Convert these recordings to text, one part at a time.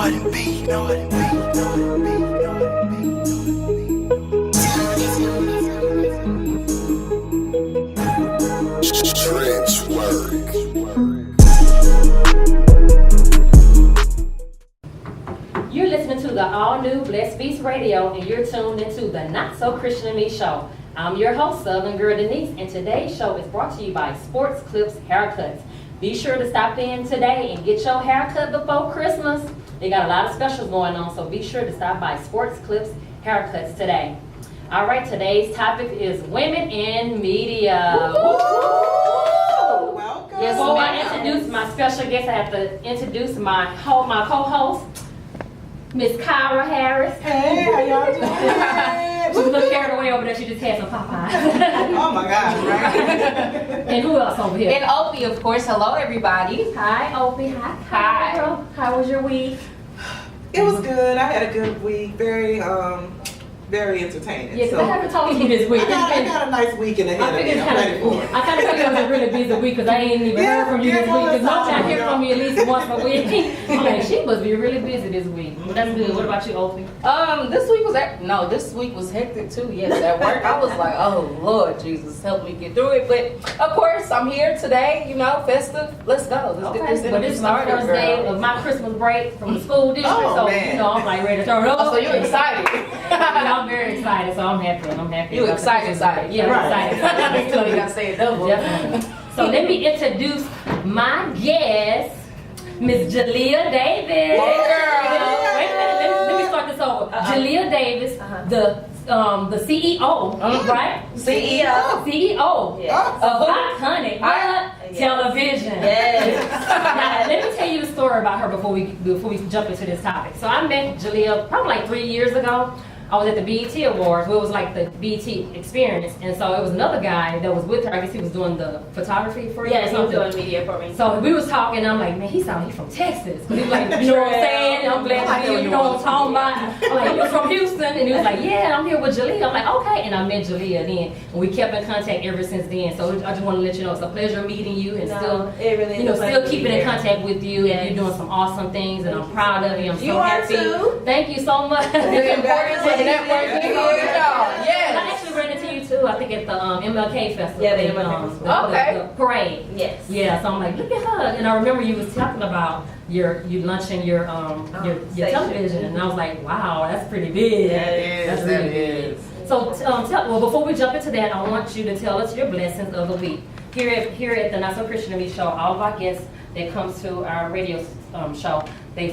You're listening to the all-new Blessed Beast Radio, and you're tuned into the Not So Christian and Me show. I'm your host, Southern Girl Denise, and today's show is brought to you by Sports Clips Haircuts. Be sure to stop in today and get your haircut before Christmas. They got a lot of specials going on, so be sure to stop by Sports Clips Haircuts today. All right, today's topic is women in media. Welcome. Yes, before I introduce my special guest, I have to introduce my co-host, Miss Kyra Harris. Hey, how y'all doing? She's a little carried away over there. She just had some Popeyes. Oh my gosh, right? And who else over here? And Opie, of course. Hello, everybody. Hi, Opie. Hi, girl. How was your week? It was good. I had a good week. Very entertaining. Yeah, because I haven't talked to you this week. I got a nice weekend ahead of me. I'm ready for it. I kind of feel it was a really busy week because I ain't even heard from you this week. Because normally I hear from you at least once a week. I'm like, she must be really busy this week. But that's good. What about you, Opie? This week was hectic too. Yes, at work I was like, oh Lord Jesus, help me get through it. But of course I'm here today. You know, festive. Let's go. Let's get this But this is my first day of my Christmas break from the school district, so man. you know I'm like ready to throw it up. Oh, so you're excited? Yeah, I'm very excited, so I'm happy. You excited? Yeah, Right. I'm excited. So you gotta say it double. Definitely. So let me introduce my guest, Miss Jalea Davis. Hey, girl. Wait a minute, let me start this over. Jalea Davis, the CEO, right? CEO Yes. of Eyeconic Television. Yes. Now, let me tell you the story about her before we jump into this topic. So I met Jalea probably like 3 years ago. I was at the BET Awards, where it was like the BET experience, and so it was another guy that was with her. I guess he was doing the photography for you. Yes, he was doing media for me. So we was talking, and I'm like, man, he sound like he's from Texas. Cause he was like, you know what I'm saying? I'm glad you know what I'm talking about. I'm like, you're from Houston, and he was like, yeah, I'm here with Jalea. I'm like, okay, and I met Jalea then, and we kept in contact ever since then. So I just want to let you know it's a pleasure meeting you, and still keeping in contact with you, and you're doing some awesome things, and I'm proud of you. I'm so happy. Too. Thank you so much. It's important to networking with y'all. Yes. I actually ran into you too. I think at the MLK festival. Yeah, the MLK festival. The parade. Yes. Yeah. So I'm like, look at her, and I remember you was talking about you launching your television, and I was like, wow, that's pretty big. Yeah, it is. That's really big. So before we jump into that, I want you to tell us your blessings of the week. Here at the Not So Christian and Me show, all of our guests that comes to our radio show, they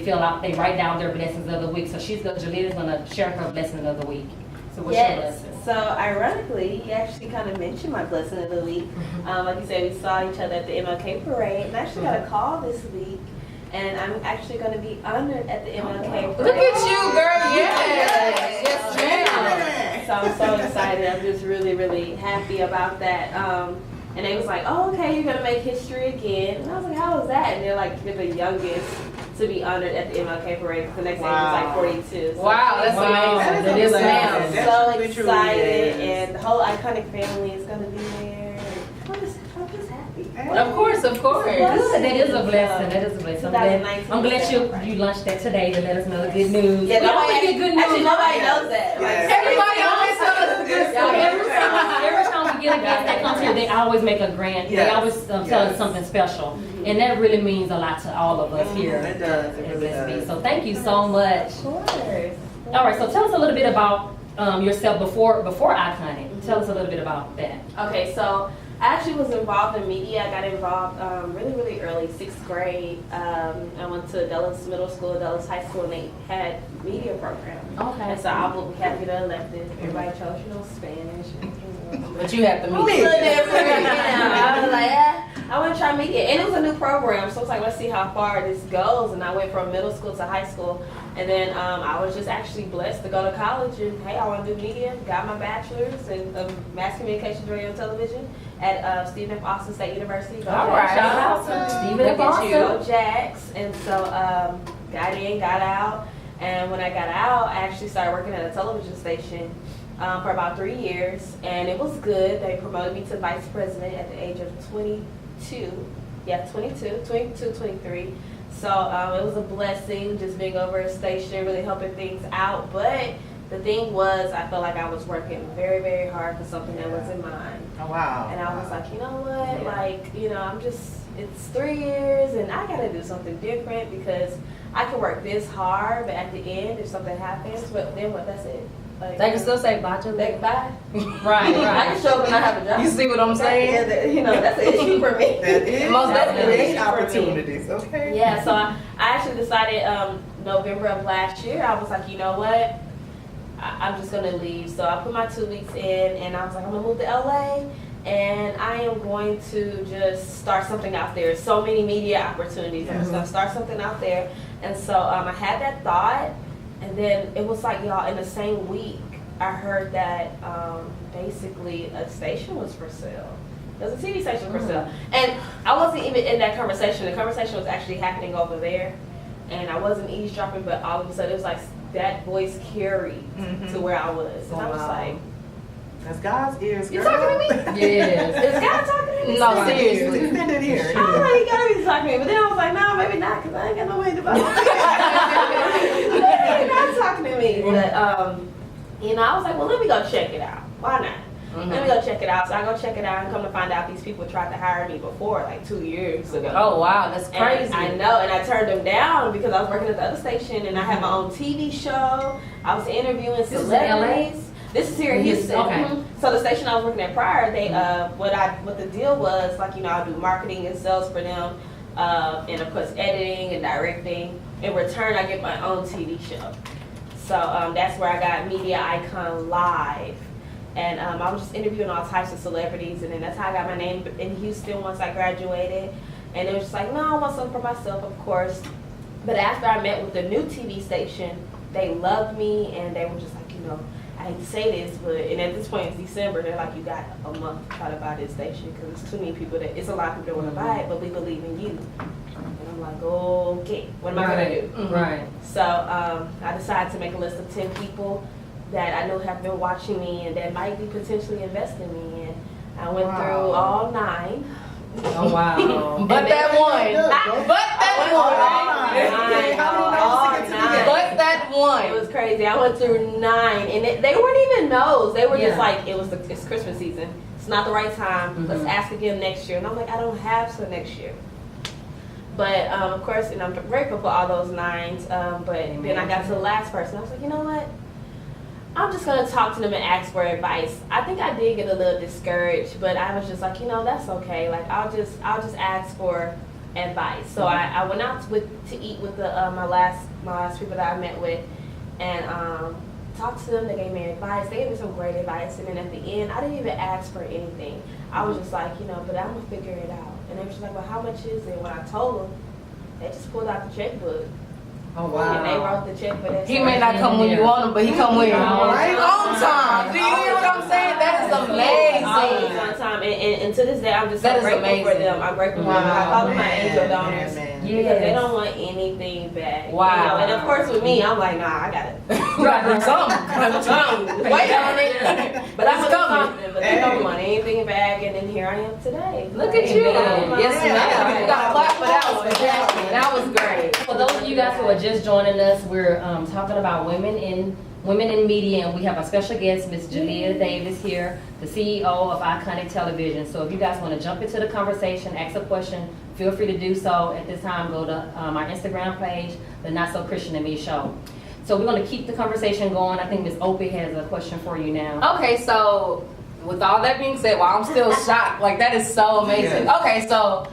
write down their blessings of the week. So Jalena's gonna share her blessing of the week. So what's your blessing? So ironically, you actually kind of mentioned my blessing of the week. Like you said, we saw each other at the MLK parade, and I actually got a call this week, and I'm actually going to be honored at the MLK parade. Look at you, girl. Yes, ma'am. So I'm so excited. I'm just really, really happy about that. And they was like, oh, okay, you're going to make history again. And I was like, how was that? And they're like, you're the youngest to be honored at the MLK parade. The next age was like 42. So Wow, that's amazing. That is ma'am. amazing. I'm so excited, and the whole Eyeconic family is going to be there. I'm just happy. Of course. That is a blessing. I'm glad you launched that today to let us know the good news. Yeah, we always get good news. Actually, nobody knows that. Yes. Everybody always tells us the good stuff. Every time we get a guest that comes here, they always make a grant. They always tell us something special, and that really means a lot to all of us here. It does. It really does. So thank you so much. Of course. All right, so tell us a little bit about yourself before Eyeconic. Tell us a little bit about that. Okay, so I actually was involved in media. I got involved really, really early, 6th grade. I went to Dulles Middle School, Dulles High School, and they had media program. Okay. And so I will be happy to elected. Everybody chose, Spanish. But you have to meet. I was like, I want to try media. And it was a new program, so it's like, let's see how far this goes. And I went from middle school to high school. And then I was just actually blessed to go to college. And hey, I want to do media. Got my bachelor's in mass communications, radio, and television at Stephen F. Austin State University. All right. Shout out to Stephen F. Austin. Go Jacks. And so got in, got out. And when I got out, I actually started working at a television station for about 3 years. And it was good. They promoted me to vice president at the age of 22. Yeah, 22, 23. So it was a blessing just being over a station, really helping things out. But the thing was, I felt like I was working very, very hard for something that wasn't mine. Oh, wow. And I was like, you know what? Like, it's 3 years and I got to do something different because I can work this hard, but at the end, if something happens, but then what? That's it. Like, They can still say bye to like, bye. Right, I can show up and I have a job. You see what I'm saying? Yeah, that's an issue for me. That is Most definitely. great opportunities. Okay. Yeah, so I actually decided November of last year, I was like, you know what? I'm just going to leave. So I put my 2 weeks in and I was like, I'm going to move to LA and I am going to just start something out there. So many media opportunities. I'm just going to start something out there. And so I had that thought and then it was like, y'all, in the same week, I heard that basically a station was for sale. It was a TV station for sale. And I wasn't even in that conversation. The conversation was actually happening over there. And I wasn't eavesdropping, but all of a sudden it was like that voice carried to where I was. And I was like, that's God's ears. you girl. talking to me? Yes. Is God talking to me? No, seriously. Extend it here. I was like, you gotta be talking to me. But then I was like, no, maybe not, because I ain't got no way to buy Maybe not talking to me. But, I was like, well, let me go check it out. Why not? Let me go check it out. So I go check it out and come to find out these people tried to hire me before, like 2 years ago. Oh, wow. That's And crazy. I know, and I turned them down because I was working at the other station and I had my own TV show. I was interviewing is in celebrities. This is here in Houston. Okay. So the station I was working at prior, they what the deal was, like, I do marketing and sales for them, and of course editing and directing. In return, I get my own TV show. So that's where I got Media Icon Live. And I was just interviewing all types of celebrities, and then that's how I got my name in Houston once I graduated. And it was just like, no, I want something for myself, of course. But after I met with the new TV station, they loved me, and they were just like, I hate to say this, but, and at this point it's December, they're like, you got a month to try to buy this station, because it's too many people it's a lot of people that want to buy it, but we believe in you. And I'm like, okay, what am I going to do? Right. So I decided to make a list of 10 people that I know have been watching me and that might be potentially investing in me. And I went through all 9. Oh, wow. But that one. But that one. It was crazy. I went through 9, and they weren't even no's. They were just like, it's Christmas season. It's not the right time. Let's ask again next year. And I'm like, I don't have to next year. But of course, and I'm grateful for all those 9s. But then I got to the last person. I was like, you know what? I'm just gonna talk to them and ask for advice. I think I did get a little discouraged, but I was just like, that's okay. Like I'll just ask for advice. So I went out to eat with my last people that I met with, and talked to them. They gave me advice. They gave me some great advice, and then at the end, I didn't even ask for anything. I was just like, but I'm gonna figure it out. And they were just like, well, how much is it? When I told them, they just pulled out the checkbook. Oh, wow. And they wrote the check for that. He may not come when you want him, but he come when you Right. on time. Do you hear what I'm saying? That is amazing. Always on time. And to this day, I'm just so That is grateful for amazing. them. I'm grateful for them. I call them my angel donors. Man. Because they don't want anything back. Wow. And of course with me, I'm like, nah, I got it. Right, something. Wait on it. But I'm It's gonna coming. something, but they don't want anything back, and then here I am today. Look at you. Yes, ma'am. You got to clap for that one. Exactly. That was great. For those of you guys who are just joining us, we're talking about women in media, and we have a special guest, Ms. Jalea Davis here, the CEO of Eyeconic Television. So if you guys want to jump into the conversation, ask a question, feel free to do so. At this time, go to our Instagram page, the Not So Christian and Me Show. So we're going to keep the conversation going. I think Ms. Opie has a question for you now. Okay, so with all that being said, well, I'm still shocked. Like, that is so amazing. Yeah. Okay, so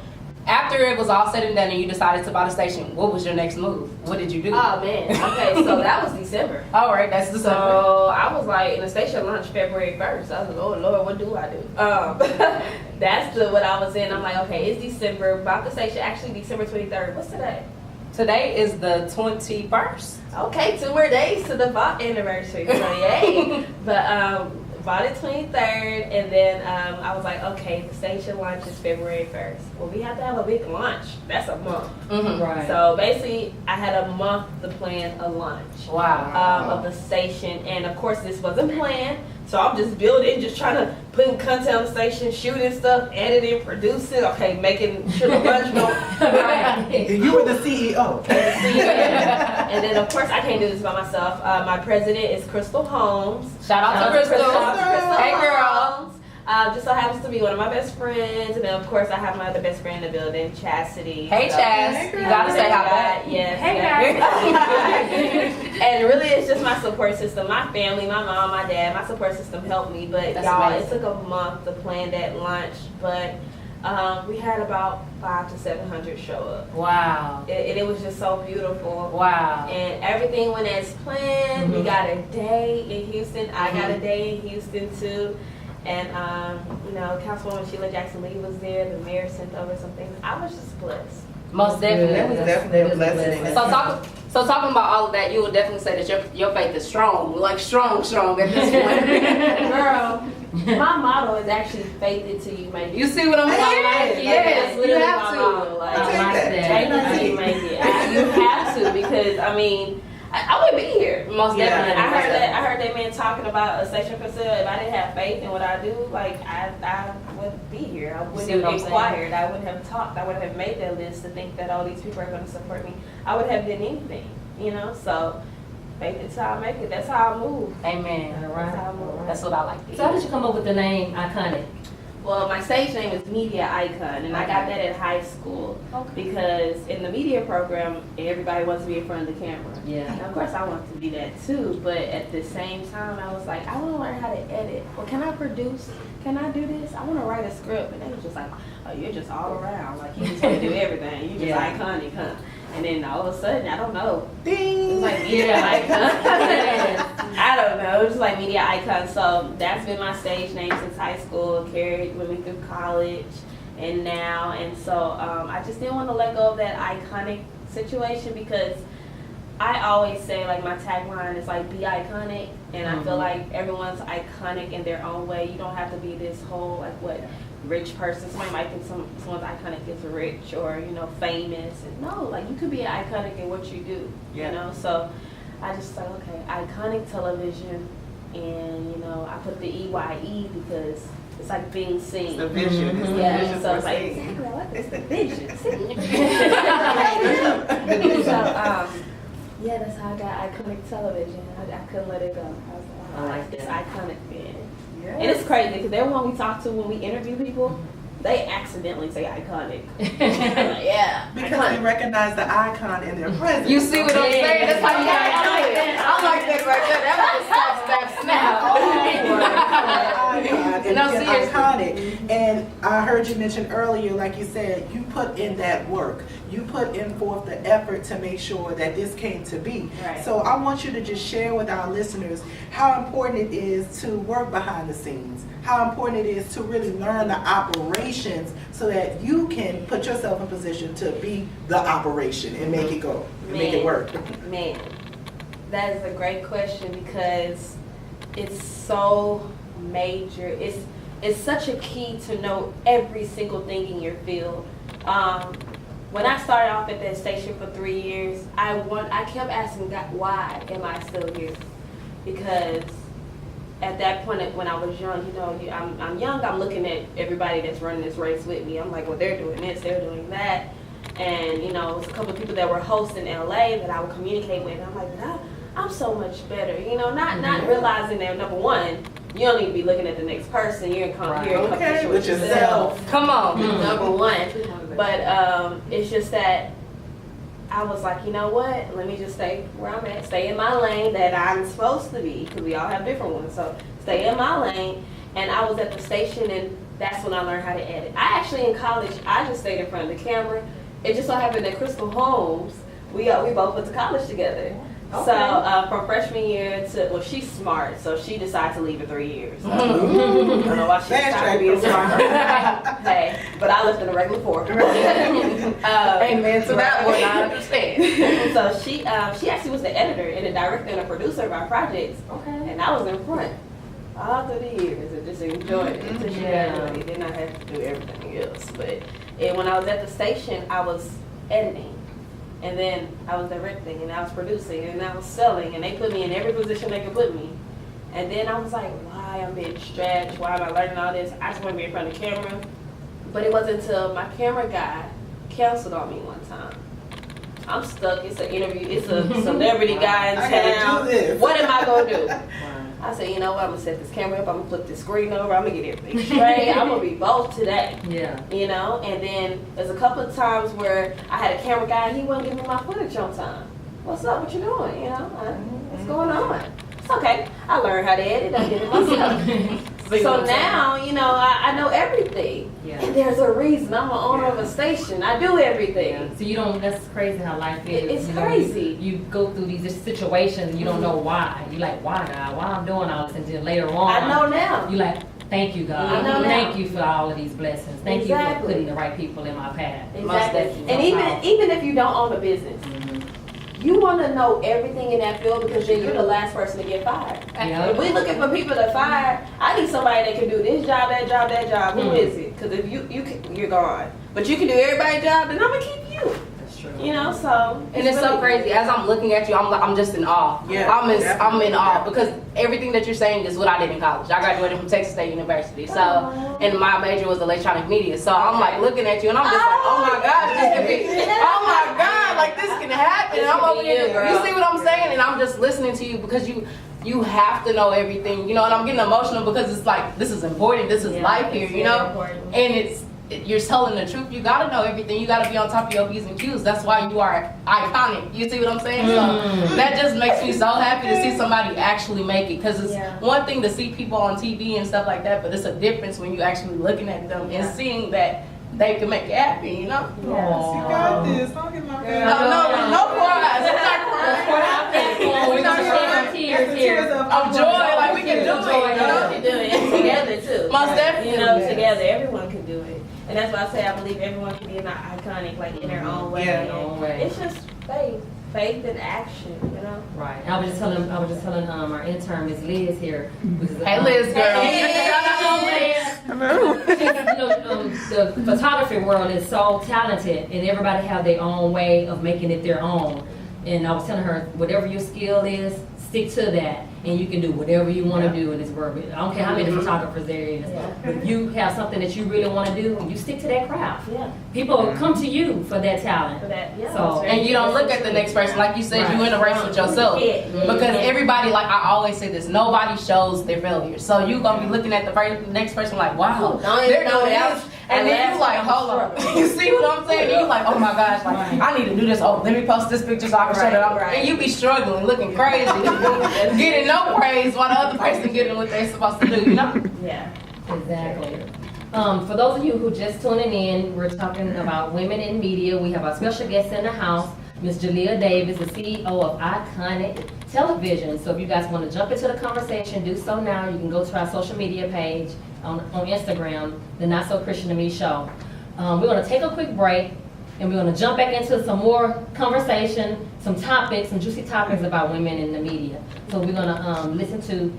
after it was all said and done and you decided to buy the station, what was your next move? What did you do? Oh man. Okay, so that was December. All right, that's December. So I was like in the station lunch February 1st. I was like, oh Lord, what do I do? That's what I was in. I'm like, okay, it's December. Bought the station actually December 23rd. What's today? Today is the 21st. Okay, 2 more days to the Bach anniversary. So yay. But bought it 23rd, and then I was like, okay, the station launch is February 1st. Well, we have to have a big launch. That's a month. Mm-hmm. Right. So basically, I had a month to plan a launch. Wow. Of the station, and of course this wasn't planned, so I'm just building, just trying to putting content on the station, shooting stuff, editing, producing, okay, making sure the lunch go. You were the CEO. And then, of course, I can't do this by myself. My president is Crystal Holmes. Shout out to Crystal. Hey, girl. Holmes. Just so happens to be one of my best friends. And then, of course, I have my other best friend in the building, Chastity. Hey, So- Chaz. You gotta say hi back. Yes. Hey, And really, it's just my support system. My family, my mom, my dad, my support system helped me. But That's y'all, amazing. it took a month to plan that lunch. But we had about 500 to 700 show up. Wow. It was just so beautiful. Wow. And everything went as planned. We Mhm. got a day in Houston. I got a day in Houston too. And Councilwoman Sheila Jackson Lee was there. The mayor sent over some things. I was just blessed. Most definitely. That was definitely a blessing. So talking about all of that, you would definitely say that your faith is strong, like strong at this point. Girl, my motto is actually faith until you make it. You see what I'm saying? Like, Yes, that's you literally have my to. motto. Like, I like that. faith until you make it. You have to, because I mean, I wouldn't be here. Most Yeah. definitely. I heard that man talking about a station facility. If I didn't have faith in what I do, like I wouldn't be here. I See wouldn't what have I'm inquired. I wouldn't have talked. I wouldn't have made that list to think that all these people are going to support me. I would have done anything, So faith is how I make it. That's how I move. Amen. That's how I move. That's what I like to So how hear. did you come up with the name Eyeconic? Well, my stage name is Media Icon, and I got that in high school because in the media program, everybody wants to be in front of the camera. Yeah. And of course, I want to be that too, but at the same time, I was like, I want to learn how to edit. Well, can I produce? Can I do this? I want to write a script. And they was just like, oh, you're just all around. Like, you just want to do everything. You just Yeah. iconic, huh? And then all of a sudden, I don't know. Ding. It's like media icon. I don't know. It's like media icon. So that's been my stage name since high school. Carried with me through college and now. And so I just didn't want to let go of that iconic situation because I always say, like, my tagline is like, be iconic. And I feel like everyone's iconic in their own way. You don't have to be this whole, like, what rich person. Somebody might think someone's iconic is rich or, famous. And no, like, you could be iconic in what you do, So I just thought, okay, iconic television. And, I put the EYE because it's like being seen. The vision. It's the Yeah, vision so for it's like, seeing. exactly, I like this, the vision. Yeah, that's how I got iconic television. I couldn't let it go. I was like, I like this that. iconic man. And it's crazy because everyone we talk to when we interview people, they accidentally say iconic. Like, yeah, Because they iconic. recognize the icon in their presence. You see what I'm saying? That's how you gotta do it. I like that right there. That was a snap. And No, being seriously. iconic. And I heard you mention earlier, like you said, you put in that work. You put in forth the effort to make sure that this came to be. Right. So I want you to just share with our listeners how important it is to work behind the scenes, how important it is to really learn the operations so that you can put yourself in position to be the operation and make it go, and make it work. Man, that is a great question because it's so major. It's such a key to know every single thing in your field. When I started off at that station for 3 years, I kept asking God, why am I still here? Because at that point, when I was young, I'm young, I'm looking at everybody that's running this race with me. I'm like, well, they're doing this, they're doing that. And, it was a couple of people that were hosts in LA that I would communicate with. And I'm like, nah, I'm so much better. Not realizing that, number one, you don't need to be looking at the next person. You're in competition Okay, with with yourself. yourself. Come on. Number one. But it's just that I was like, you know what? Let me just stay where I'm at. Stay in my lane that I'm supposed to be, because we all have different ones. So stay in my lane. And I was at the station, and that's when I learned how to edit. I actually, in college, I just stayed in front of the camera. It just so happened that Crystal Holmes, we both went to college together. Okay. So from freshman year to, she's smart, so she decided to leave in 3 years. So, I don't know why she Fast decided to be a track. smart. Hey, but I left in a regular 4. Amen to that one. I understand. So she actually was the editor and the director and the producer of our projects. Okay. And I was in front all through the years and just enjoyed it until she graduated. Then I had to do everything else. But when I was at the station, I was editing. And then I was directing, and I was producing, and I was selling, and they put me in every position they could put me. And then I was like, why I'm being stretched? Why am I learning all this? I just want to be in front of the camera. But it wasn't until my camera guy canceled on me one time. I'm stuck. It's an interview. It's a celebrity guy in I gotta town. do this. What am I going to do? I said, you know what? I'm going to set this camera up. I'm going to flip this screen over. I'm going to get everything straight. I'm going to be both today. Yeah. You know? And then there's a couple of times where I had a camera guy and he wouldn't give me my footage on time. What's up? What you doing? You know? What's going on? It's okay. I learned how to edit. I did it myself. So now, you know, I know everything. Yeah. And there's a reason. I'm an owner of a station. I do everything. So you don't, that's crazy how life is. It's You know, crazy. You go through these situations and you don't know why. You're like, why God? Why I'm doing all this? And then later on, I know now. you're like, thank you, God. I know now. Thank you for all of these blessings. Thank you for Exactly. putting the right people in my path. Exactly. And even if you don't own a business, you want to know everything in that field because then you're the last person to get fired. Yeah. If we're looking for people to fire, I need somebody that can do this job, that job, that job. Who is it? Because if you're gone. But you can do everybody's job, then I'm going to keep you. That's true. You know, so. And it's so crazy. As I'm looking at you, I'm just in awe. Yeah, I'm in awe because everything that you're saying is what I did in college. I graduated from Texas State University. So, and my major was electronic media. So I'm like looking at you and I'm just like, oh my gosh, this could be, oh my God, like this can happen. And I'm over here, you see what I'm saying? And I'm just listening to you because you have to know everything, you know, and I'm getting emotional because it's like, this is important. This is life here, you know? And you're telling the truth. You gotta know everything. You gotta be on top of your P's and Q's. That's why you are iconic. You see what I'm saying? So that just makes me so happy to see somebody actually make it. Because it's one thing to see people on TV and stuff like that, but it's a difference when you actually looking at them and seeing that they can make it happen, you know? You got this. Don't get my bad. No cries. We're going to share some tears here. Of joy, like we can do it, you know? We can do it together too. Most definitely. You know, together, everyone can do it. And that's why I say I believe everyone can be an iconic, like in their own way. Yeah, their own way. It's just faith and action, you know. Right. I was just telling our intern, Miss Liz here. Hey, Liz, girl. Hello. The photography world is so talented, and everybody have their own way of making it their own. And I was telling her, whatever your skill is, stick to that, and you can do whatever you want to do in this world. I don't care how many photographers there is. But if you have something that you really want to do, you stick to that craft. Yeah. People come to you for that talent. For that, yeah. So, And you don't look at the next person. Like you said, you in a race with yourself. Yeah. Because everybody, like I always say this, nobody shows their failures. So you going to be looking at the next person like, wow, they're doing this. And then you like, hold on. You see what I'm saying? You like, oh my gosh, like I need to do this. Oh, let me post this picture so I can show that I'm And you be struggling, looking crazy, getting no praise while the other person getting what they're supposed to do, you know? Yeah. Exactly. For those of you who just tuning in, we're talking about women in media. We have our special guest in the house, Ms. Jalea Davis, the CEO of Eyeconic Television. So if you guys want to jump into the conversation, do so now. You can go to our social media page on Instagram, the Not So Christian to Me Show. We're going to take a quick break, and we're going to jump back into some more conversation, some topics, some juicy topics about women in the media. So we're going to listen to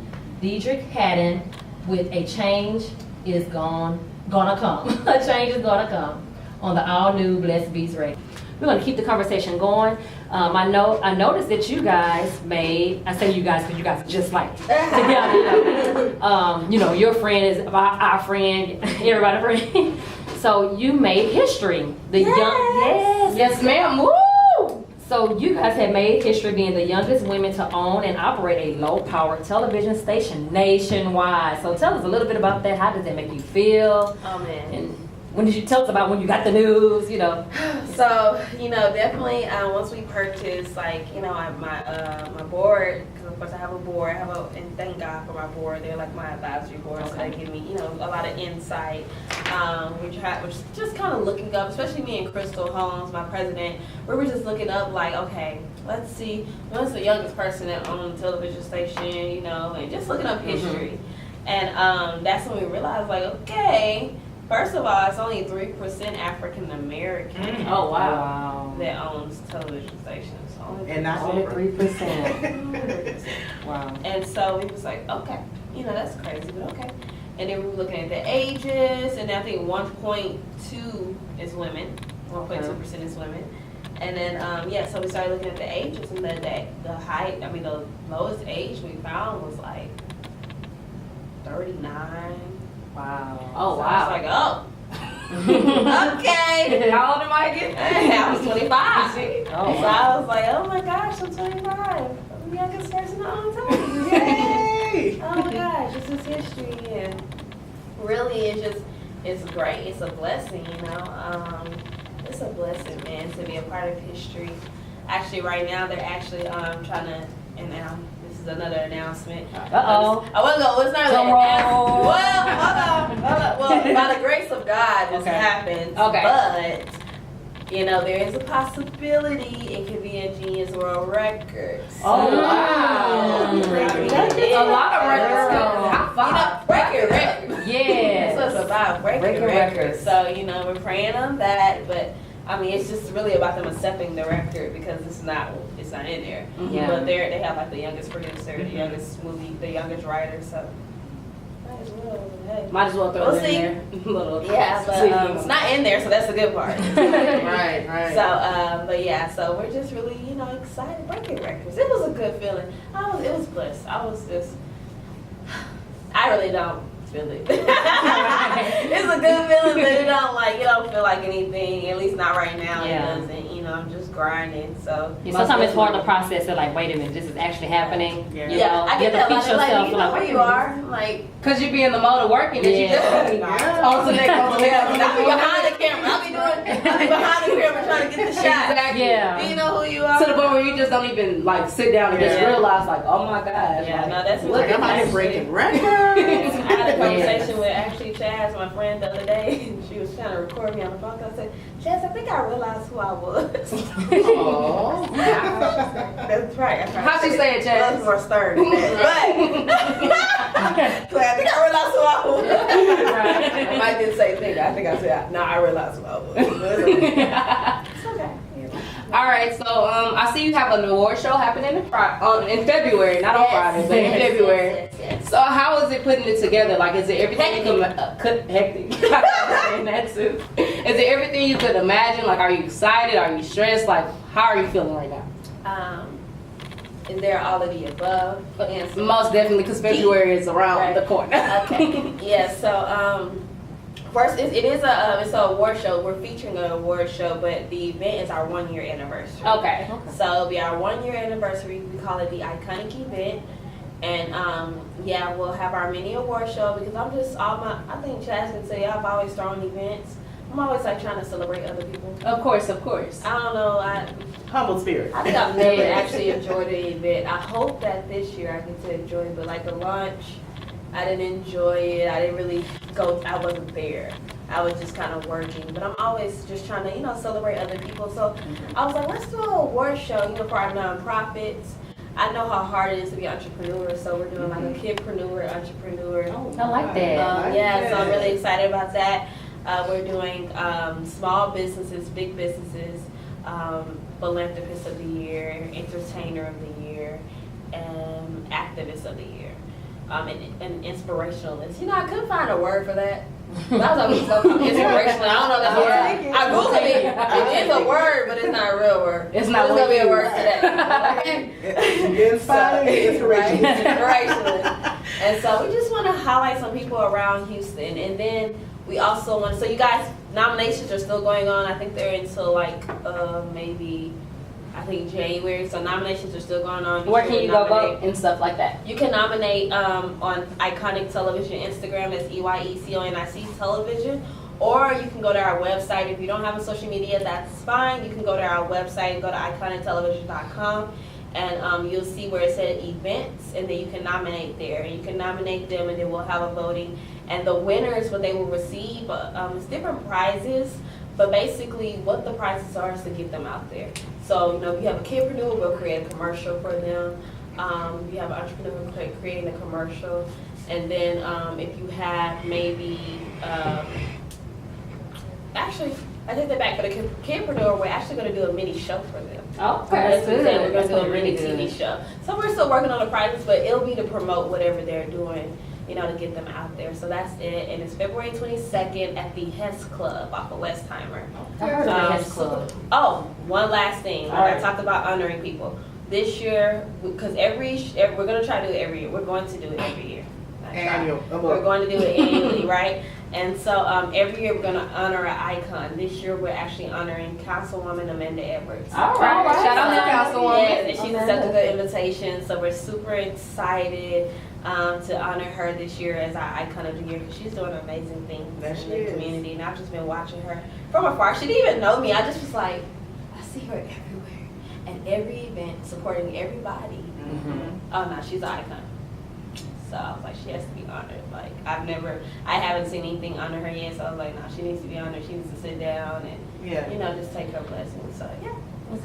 Deidre Haddon with A Change Is Gonna Come. A Change Is Gonna Come on the all-new Blessed Beats Radio. We're going to keep the conversation going. I noticed that you guys made, I say you guys because you guys are just like together. You know, your friend is our friend, everybody's friend. So you made history. Yes ma'am, woo! So you guys have made history being the youngest women to own and operate a low-power television station nationwide. So tell us a little bit about that. How does that make you feel? Oh man. And when did you tell us about when you got the news, you know? So, you know, definitely once we purchased, like, you know, my board, because of course I have a board, and thank God for my board. They're like my advisory board, so they give me, you know, a lot of insight. We're just kind of looking up, especially me and Crystal Holmes, my president, we were just looking up like, okay, let's see, when's the youngest person that owned a television station, you know, and just looking up history. And that's when we realized, like, okay, first of all, it's only 3% African American. Oh, wow. That owns television stations. And not Only 3%. Wow. And so we was like, okay, you know, that's crazy, but okay. And then we were looking at the ages, and I think 1.2 is women, 1.2% is women. And then, so we started looking at the ages, and the lowest age we found was like 39. Wow. Oh, So wow. I was like, oh, okay. How old am I again? I was 25. See? Oh, So I was like, oh my gosh, I'm 25. I'm the youngest person on time. Yay! Oh my gosh, this is history. And really, it's great. It's a blessing, you know. It's a blessing, man, to be a part of history. Actually, right now, they're actually trying to, and now this is another announcement. Uh-oh. I wasn't going, it's not really Drum an announcement. roll. Well, hold on. Well, by the grace of God, this Okay. happens. Okay. But, you know, there is a possibility it could be a Genius World Records. Oh, wow. Yeah. A lot of records go. High five. Breaking records. Yes. That's what it's about, breaking Breaking records. records. So, you know, we're praying on that, but I mean, it's just really about them accepting the record because it's not in there. Yeah. But they have like the youngest producer, the youngest movie, the youngest writer, so might as well. Hey. Might as well throw We'll it see. in there. Little Yeah, but it's not in there, so that's the good part. Right, right. So, but yeah, so we're just really, you know, excited. Breaking records. It was a good feeling. It was blessed. I really don't feel it. It's a good feeling, but you don't feel like anything. At least not right now. Yeah. It doesn't. You know, I'm just grinding. So Yeah, sometimes it's hard to process it, like, wait a minute, this is actually happening. Yeah. You yeah, know, I you get have that. to pitch Like, yourself, you know like, where you are. Like, Cause you be in the mode of working that you Yeah. just Yeah. on to next, on to next, on to I'll be next. behind the camera. I'll be behind the camera trying to get the shot. Exactly. Yeah. Do you know who you are? To the point where you just don't even like sit down and just Yeah. realize like, oh my God. Yeah, like, no, that's look Like, I'm out at here breaking I records. had a conversation with actually Chaz, my friend, the other day. She was trying to record me on the phone. I said, Chaz, I think I realized who I was. Oh. That's right. How'd she say it, Chaz? That's more stern than that. But I think I realized who I was. I might didn't say think. I think I said, no, I realized who I was. It's okay. All right, so I see you have an award show happening in February, not on Friday, but in February. Yes. So how is it putting it together? Like, is it everything you could hectic? Saying that too. Is it everything you could imagine? Like, are you excited? Are you stressed? Like, how are you feeling right now? And they're all of the above. Answer. Most definitely, because February is around Right. the corner. Okay. Yeah. So first, it's an award show. We're featuring an award show, but the event is our 1 year anniversary. Okay. So it'll be our 1 year anniversary. We call it the Eyeconic event. And yeah, we'll have our mini award show because I think Chaz can say I've always thrown events. I'm always like trying to celebrate other people. Of course, of course. I don't know. Humble spirit. I think I've never actually enjoyed the event. I hope that this year I get to enjoy it. But like the lunch, I didn't enjoy it. I didn't really go. I wasn't there. I was just kind of working. But I'm always just trying to, celebrate other people. So I was like, let's do an award show, for our nonprofits. I know how hard it is to be an entrepreneur, so we're doing like a kidpreneur, entrepreneur. Oh, I like that. Yeah, so I'm really excited about that. We're doing small businesses, big businesses, philanthropist of the year, entertainer of the year, and activist of the year, and inspirationalist. I couldn't find a word for that. But I was like, inspirational. I don't know if that's a word. I Googled it. It is a word, but it's not a real word. It's not going to be a word today. Inspiring, Right, inspirational. inspirationalist. And so we just want to highlight some people around Houston. And then we also want, so you guys, nominations are still going on. I think they're until maybe, I think January. So nominations are still going on. Where can you go vote and stuff like that? You can nominate on Eyeconic Television Instagram. That's EYECONIC Television. Or you can go to our website. If you don't have a social media, that's fine. You can go to our website, go to eyeconictelevision.com. And you'll see where it said events, and then you can nominate there. And you can nominate them, and then we'll have a voting. And the winners, what they will receive, is different prizes. But basically, what the prizes are is to get them out there. So, if you have a kidpreneur, we'll create a commercial for them. You have an entrepreneur creating a commercial. And then if you have maybe, actually, I take that back. For the kidpreneur, we're actually going to do a mini show for them. Oh, That's that's what good. we're going to do a mini really TV show. So we're still working on the prizes, but it'll be to promote whatever they're doing, to get them out there. So that's it. And it's February 22nd at the Hess Club off of Westheimer. I heard of the Hess Club. Oh, one last thing. Like Alright. I talked about honoring people. This year, because we're going to try to do it every year. We're going to do it every year. I Annual. try. We're going to do it annually, right? And so every year we're going to honor an icon. This year we're actually honoring Councilwoman Amanda Edwards. All right. Shout out to Councilwoman. Yes, and she accepted the invitation, so we're super excited to honor her this year as our icon of the year because she's doing amazing things in the community. And I've just been watching her from afar. She didn't even know me. I just was like, I see her everywhere at every event, supporting everybody. Oh no, she's an icon. So I was like, she has to be honored. Like I haven't seen anything honor her yet. So I was like, no, she needs to be honored. She needs to sit down and just take her blessings. So yeah.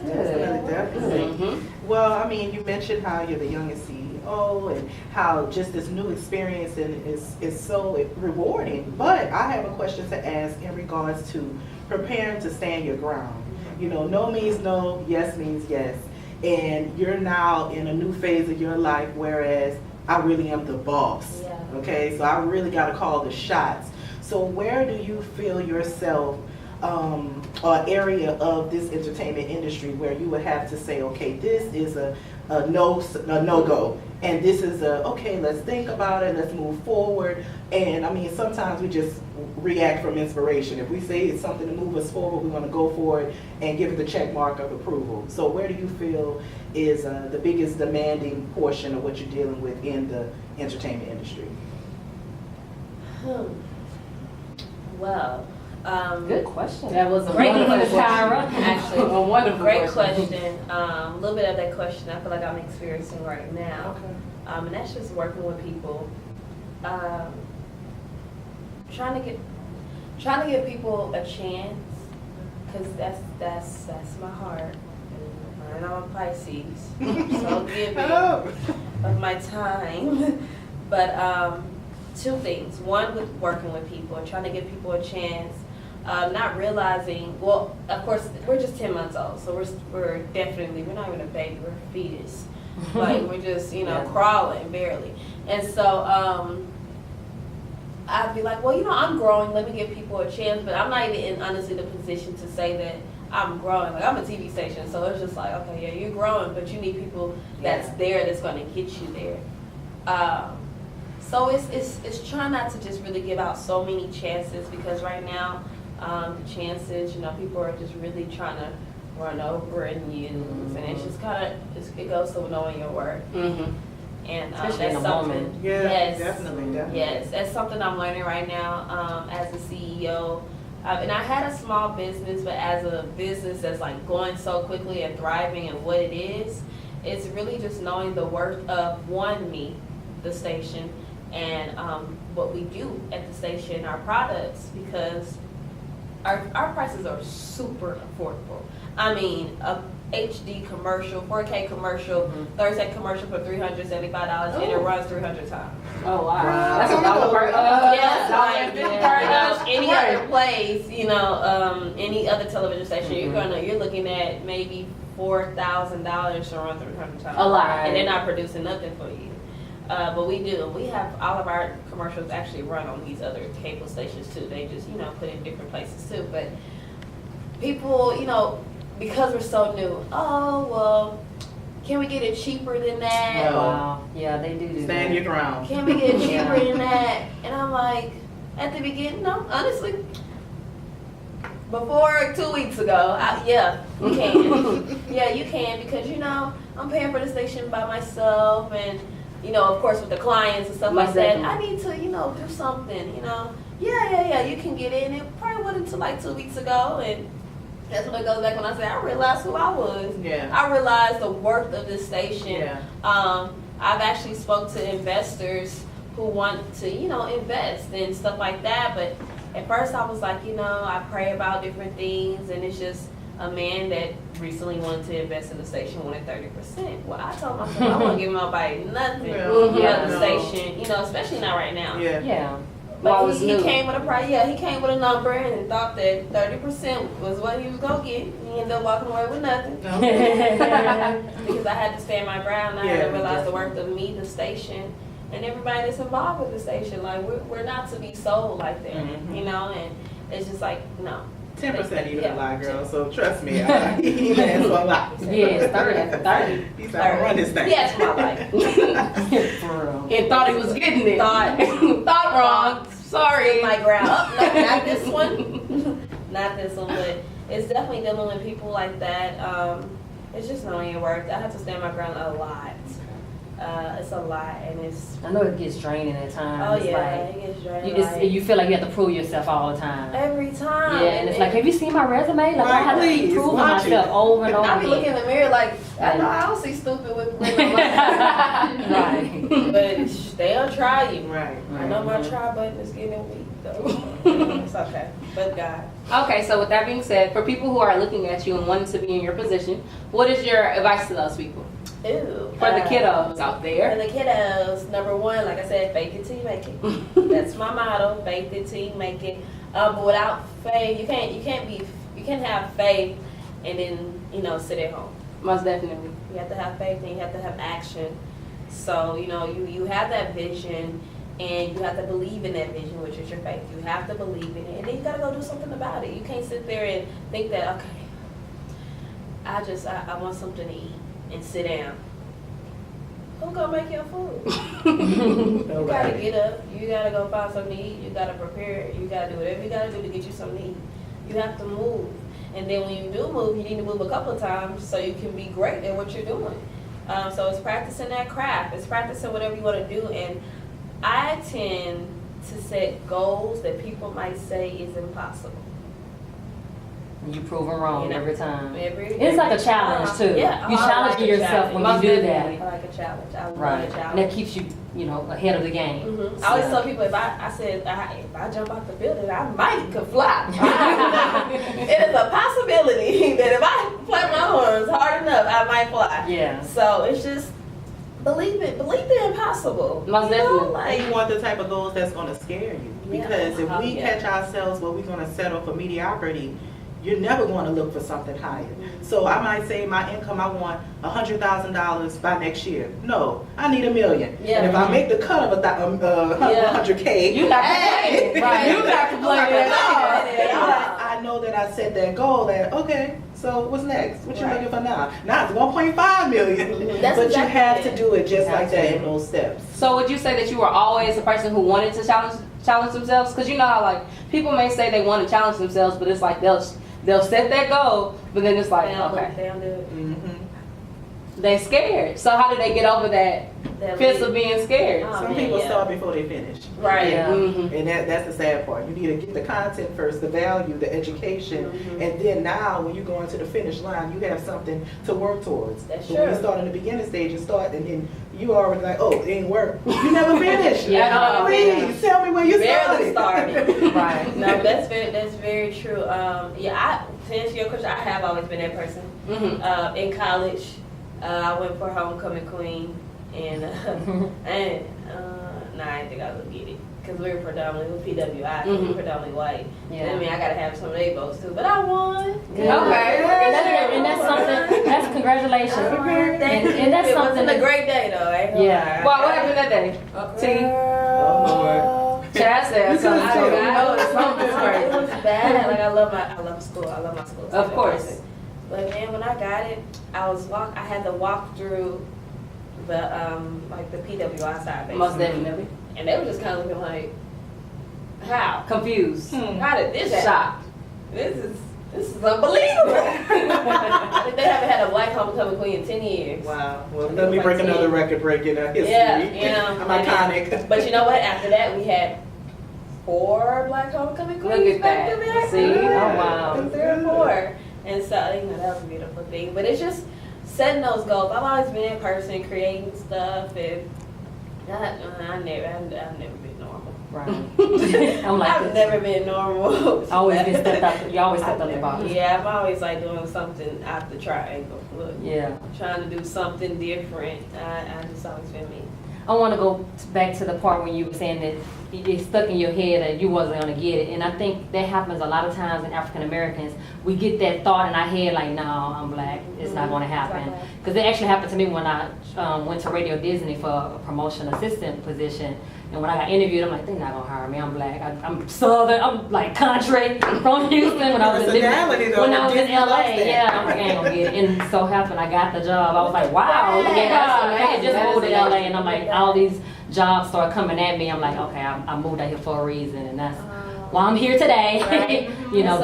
Definitely. Well, I mean, you mentioned how you're the youngest CEO and how just this new experience is so rewarding. But I have a question to ask in regards to preparing to stand your ground. You know, no means no, yes means yes. And you're now in a new phase of your life, whereas I really am the boss. Yeah. Okay, so I really got to call the shots. So where do you feel yourself or area of this entertainment industry where you would have to say, okay, this is a no-go, and this is okay, let's think about it, let's move forward. And I mean, sometimes we just react from inspiration. If we say it's something to move us forward, we're going to go for it and give it the check mark of approval. So where do you feel is the biggest demanding portion of what you're dealing with in the entertainment industry? Well, Good question. That was a Great wonderful Miss question. Tyra. Actually, a wonderful great question. question. A little bit of that question I feel like I'm experiencing right now. Okay. And that's just working with people. Trying to give people a chance, because that's my heart. And I'm a Pisces, so giving of my time. But two things. One, with working with people and trying to give people a chance. Not realizing, well, of course, we're just 10 months old, so we're not even a baby, we're a fetus. Like, we're just, crawling barely. And so, I'd be like, well, I'm growing, let me give people a chance, but I'm not even in, honestly, the position to say that I'm growing. Like, I'm a TV station, so it's just like, okay, yeah, you're growing, but you need people that's there that's going to get you there. So it's trying not to just really give out so many chances, because right now, the chances, people are just really trying to run over and use, and it's just it goes to knowing your worth. And Especially that's in a something. moment. Yeah, Yes, definitely. yes, that's something I'm learning right now as a CEO. And I had a small business, but as a business that's like going so quickly and thriving and what it is, it's really just knowing the worth of me, the station, and what we do at the station, our products, because our prices are super affordable. I mean, a HD commercial, 4K commercial, Thursday commercial for $375, and it runs 300 times. Oh, wow. Wow. That's a dollar per Yes, like any other place, any other television station, you're looking at maybe $4,000 to run 300 times. A lot. And they're not producing nothing for you. But we do. We have all of our commercials actually run on these other cable stations too. They just, put in different places too. But people, because we're so new, oh, well, can we get it cheaper than that? No. Wow. Yeah, they do Stand that. your ground. Can we get it cheaper than that? And I'm like, at the beginning, no, honestly, before 2 weeks ago, yeah, you can. Yeah, you can, because, I'm paying for the station by myself, and, of course, with the clients and stuff like that, I need to, do something, Yeah, you can get in. It probably wasn't until like 2 weeks ago, and that's when it goes back when I say I realized who I was. Yeah. I realized the worth of this station. Yeah. I've actually spoke to investors who want to, invest and stuff like that. But at first I was like, I pray about different things, and it's just a man that recently wanted to invest in the station wanted 30%. Well, I told myself I won't give nobody nothing. The station, especially not right now. Yeah. But he came with a price. Yeah, he came with a number and thought that 30% was what he was gonna get. He ended up walking away with nothing. Because I had to stand my ground. I had to realize the worth of me, the station, and everybody that's involved with the station. Like we're not to be sold like that, And it's just like no. 10% even Yeah. a lie, girl. So trust me, he asked for a lot. Yes, 30. He said, "I'm run this thing." He asked my life. For real. And thought he was getting it. Thought wrong. Sorry. My ground. Oh, no, not this one. Not this one, but it's definitely dealing with people like that. It's just knowing your worth. I have to stand my ground a lot. It's a lot, and it's. I know it gets draining at times. Oh yeah, Like, it gets draining. you feel like you have to prove yourself all the time. Every time. Yeah, and it's like, have you seen my resume? Like, I have to keep Please, proving watch myself it. over and over I be looking again. in the mirror like, I know I don't see stupid with women. Right. But they'll try you. Right. I know my try button is getting weak though. It's okay. But God. Okay, so with that being said, for people who are looking at you and wanting to be in your position, what is your advice to those people? Ew. For the kiddos out For there. the kiddos, number one, like I said, fake it till you make it. That's my motto. Fake it till you make it. But without faith, you can't have faith and then sit at home. Most definitely. You have to have faith and you have to have action. So you have that vision and you have to believe in that vision, which is your faith. You have to believe in it, and then you gotta go do something about it. You can't sit there and think that I want something to eat and sit down. Who gonna make your food? You gotta get up. You gotta go find something to eat. You gotta prepare. You gotta do whatever you gotta do to get you something to eat. You have to move. And then when you do move, you need to move a couple of times so you can be great at what you're doing. So it's practicing that craft. It's practicing whatever you want to do. And I tend to set goals that people might say is impossible. You prove them wrong You know, every time. It's It's like a challenge too. Yeah, You I challenge like a yourself when challenge. you do I that. like a challenge. I love Right. a And challenge. that keeps you, ahead of the game. Mm-hmm. I always tell people if I jump off the building, I might could fly. It is a possibility that if I flap my arms hard enough, I might fly. Yeah. So it's just believe it. Believe the impossible. Most definitely. And you want the type of goals that's going to scare you. Yeah. Because if we Yeah. catch ourselves where we're going to settle for mediocrity, you're never going to look for something higher. Mm-hmm. So I might say my income, I want $100,000 by next year. No, I need $1 million. Yeah. And if I make the cut of Yeah. 100K, You not complaining. Right. You not complaining at all. I know that I set that goal that, okay, so what's next? What you Right. looking for now? Now it's 1.5 million. Mhm. That's But exactly you have it. to do it just Have like to. that in those steps. So would you say that you were always a person who wanted to challenge themselves? Because you know how like people may say they want to challenge themselves, but it's like they'll set that goal, but then it's like, okay, They don't do it. they scared. So how did they get over that fence of being scared? Oh, Some man, people yeah. start before they finish. Right. Yeah. Mhm. And that's the sad part. You need to get the content first, the value, the education, Mhm. and then now when you go into the finish line, you have something to work towards. That's But when you true. start in the beginning stage, you start and then you already like, oh, it ain't work. You never finished. Yeah. Please tell me where you Barely started. started. Right. No, that's very true. To answer your question, I have always been that person. Mhm. In college, I went for homecoming queen, and I didn't think I would get it because we were predominantly PWI, so we were Mhm. predominantly white. Yeah. I mean, I gotta have some of their votes too, but I won. Good. Okay. And that's something. That's congratulations. Thank And that's it something. wasn't a great day though. I ain't gonna Yeah. lie. Well, what happened that day? T. Oh, Chad said something. could've So said you know it's something It crazy. was bad. Like I love my school. I love my school. Of course. But man, when I got it, I had to walk through the like the PWI side basically. Most definitely. And they were just kind of looking like, how? Confused. How did this happen? Shocked. This is unbelievable. I think they haven't had a black homecoming queen in 10 years. Wow. Well, let me break another record break in history. Yeah, you know. I'm iconic. But you know what? After that, we had 4 black homecoming queens. Look at back to that. back. See? Oh, wow. 3 or 4. And so, that was a beautiful thing. But it's just setting those goals. I've always been in person, creating stuff, and I've never been normal. Right. I'm like I've this. never been normal. Always been stepped up. You always stepped up the box. Yeah, I'm always like doing something out the triangle. Look, Yeah. trying to do something different. I just always been me. I want to go back to the part when you were saying that it stuck in your head that you wasn't going to get it. And I think that happens a lot of times in African Americans. We get that thought in our head like, no, I'm black. It's not going to happen. Because it actually happened to me when I went to Radio Disney for a promotion assistant position. And when I got interviewed, I'm like, they're not going to hire me. I'm black. I'm Southern. I'm like country from Houston when I was in LA. Yeah, I'm like, I ain't going to get it. And so happened I got the job. I was like, wow. I had just moved to LA and I'm like, all these jobs start coming at me. I'm like, okay, I moved out here for a reason, and that's why I'm here today. Right. You know,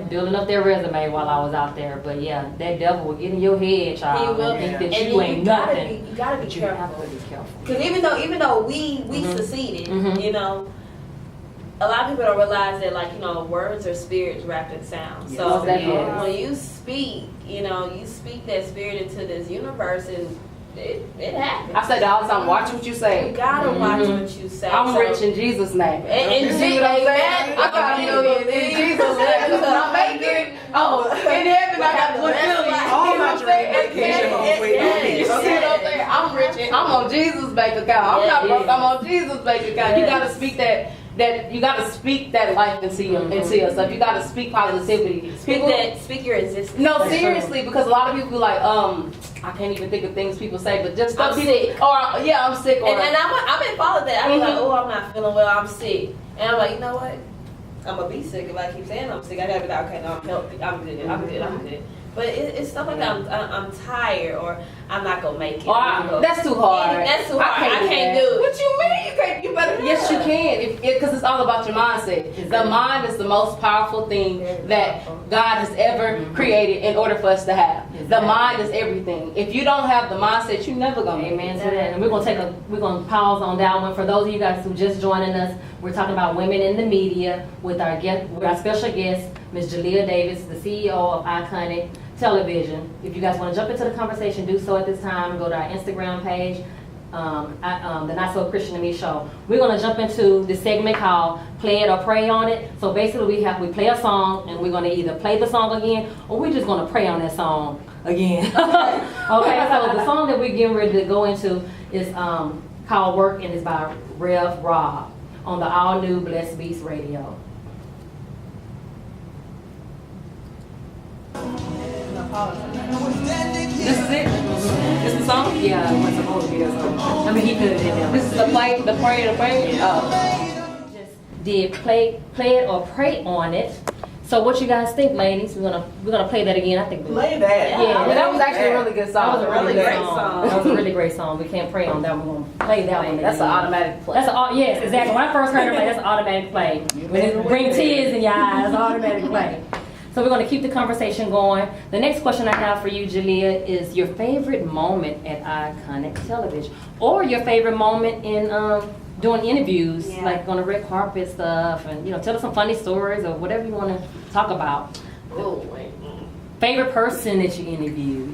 building up their resume while I was out there. But yeah, that devil will get in your head, child, and think that you ain't nothing. You gotta be You careful. have to be careful. Because even though we succeeded, you know, a lot of people don't realize that, like, you know, words are spirits wrapped in sound. Yes, So that is. when you speak, you know, you speak that spirit into this universe, and it happens. I say that all the time. Watch what you say. You gotta watch what you say. I'm So- rich in Jesus' name. And You see what I'm saying? amen. I got a million in Jesus' name. Because when I make it, oh, in heaven I got 1 million. All You know my what I'm saying? vacation homes with You see what I'm saying? I'm rich and I'm on Jesus' bank account. I'm not broke. I'm on Jesus' bank account. You gotta speak that you gotta speak that life into yourself. You gotta speak positivity. Speak your existence. No, That's seriously, because a lot of people be like, I can't even think of things people say, but just I'm people, sick. or yeah, I'm sick, or And I've been following that. I'm like, oh, I'm not feeling well. I'm sick. And I'm like, you know what? I'm gonna be sick if I keep saying I'm sick. I gotta be like, okay, no, I'm healthy. I'm good. I'm good. I'm good. But it's stuff like that. I'm tired, or I'm not gonna make it. that's too hard. That's too hard. I can't do it. What you mean? You can't. You better. Yes, you can. Because it's all about your mindset. The mind is the most powerful thing that God has ever created in order for us to have. The mind is everything. If you don't have the mindset, you're never gonna. Amen to that. And we're gonna pause on that one. For those of you guys who just joining us, we're talking about women in the media with our special guest, Ms. Jalea Davis, the CEO of Eyeconic Television. If you guys want to jump into the conversation, do so at this time. Go to our Instagram page, the Not So Christian to Me Show. We're going to jump into the segment called Play It or Pray on It. So basically we play a song, and we're going to either play the song again, or we're just going to pray on that song again. Okay, so the song that we're getting ready to go into is called Work, and it's by Rev Rob on the all new Blessed Beats Radio. This is it. This is the song. Yeah, it was supposed to be a song. I mean, he could have did that. This is the play. The prayer. The prayer. Just did play it or pray on it. So what you guys think, ladies? We're gonna play that again. I think Play that. Yeah, that was actually a really good song. That was a really great song. That was a really great song. We can't pray on that. We're gonna play that one. That's an again. automatic play. Yes, exactly. When I first heard it, that's an automatic play. When it bring tears in your eyes, it's automatic play. So we're going to keep the conversation going. The next question I have for you, Jalea, is your favorite moment at Eyeconic Television, or your favorite moment in doing interviews, like on the red carpet stuff, and tell us some funny stories or whatever you want to talk about. Oh, wait. Favorite person that you interview,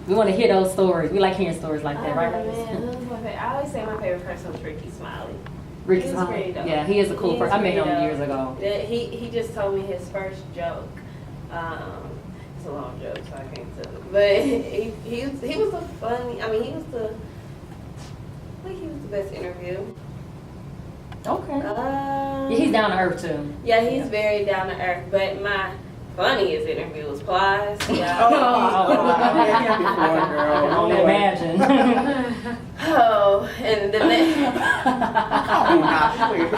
we want to hear those stories. We like hearing stories like that, right? Man, who's my favorite? I always say my favorite person was Ricky Smiley. Ricky He was Smiley. great, though. Yeah, he is a cool He person. I is met him great, years though. ago. He just told me his first joke. It's a long joke, so I can't tell it. But he was a funny. I mean, he was the best interview. Okay. Yeah, he's down to earth too. Yeah, he's very down to earth. But my funniest interview was Plies. Yeah. I can't be for it, girl. I can only imagine. Oh, and the next. Oh, nah, wait.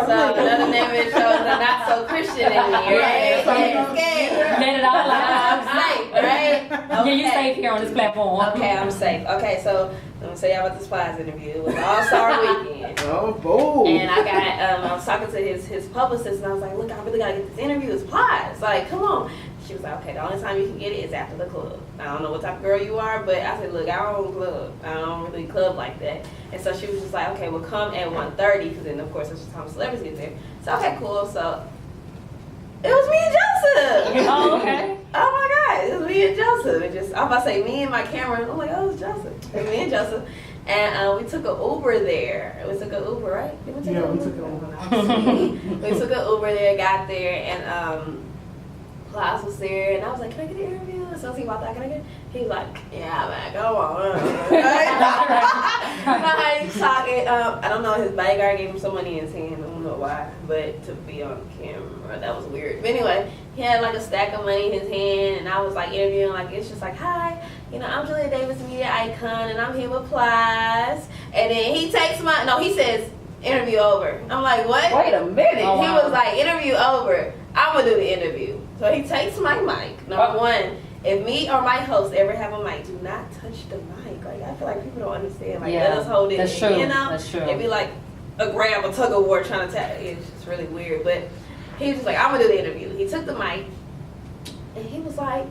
So another name of the show is the Not So Christian in me, right? Let it all out. I'm safe, right? Yeah, you're safe here on this platform. Okay, I'm safe. Okay, so I'm gonna tell y'all about the Spies interview. It was All-Star Weekend. Oh, boy. And I was talking to his publicist, and I was like, look, I really gotta get this interview. It's Plies. Like, come on. She was like, okay, the only time you can get it is after the club. I don't know what type of girl you are, but I said, look, I don't club. I don't really club like that. And so she was just like, okay, well, come at 1:30, because then, of course, that's the time celebrities get there. So, okay, cool. So, it was me and Joseph. Oh, okay. Oh, my God. It was me and Joseph. It just, I'm about to say me and my camera. I'm like, oh, it's Joseph. And me and Joseph. And we took an Uber there. We took an Uber, right? Did we take an Uber? We took an Uber. We took an Uber there, got there, and Class was there, and I was like, can I get an interview? So he walked out, can I get? He was like, yeah, man, come on. He's talking. I don't know. His bodyguard gave him some money in his hand. I don't know why, but to be on camera, that was weird. But anyway, he had like a stack of money in his hand, and I was like interviewing. Like it's just like, hi, I'm Julia Davis, media icon, and I'm here with Plies. And then he takes he says interview over. I'm like, what? Wait a minute. Oh, He wow. was like, interview over. I'm gonna do the interview. So he takes my mic. Number one, if me or my host ever have a mic, do not touch the mic. Like I feel like people don't understand. Like let us hold it. That's true. That's true. It'd be like a grab, a tug of war trying to tap. It's just really weird. But he was just like, I'm gonna do the interview. He took the mic and he was like,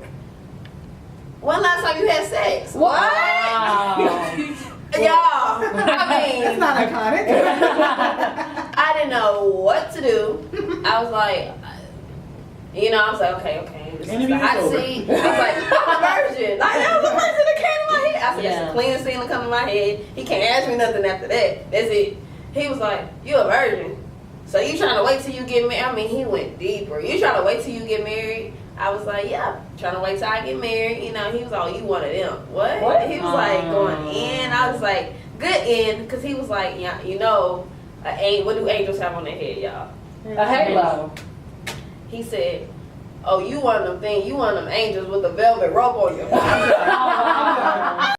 when last time you had sex? What? Wow. Y'all, I mean, That's not iconic. I didn't know what to do. I was like, I was like, okay. This is Interview the hot is over. seat. I was like, I'm a virgin. Like, that was the first thing that came to my head. I said, Yeah. that's the cleanest thing to come to my head. He can't ask me nothing after that. That's it. He was like, you a virgin. So you trying to wait till you get married? I mean, he went deeper. You trying to wait till you get married? I was like, yeah, trying to wait till I get married. He was like, you one of them. What? He was like going in. I was like, good in, because he was like, yeah, what do angels have on their head, y'all? A halo. He said, oh, you one of them angels with the velvet rope on your back.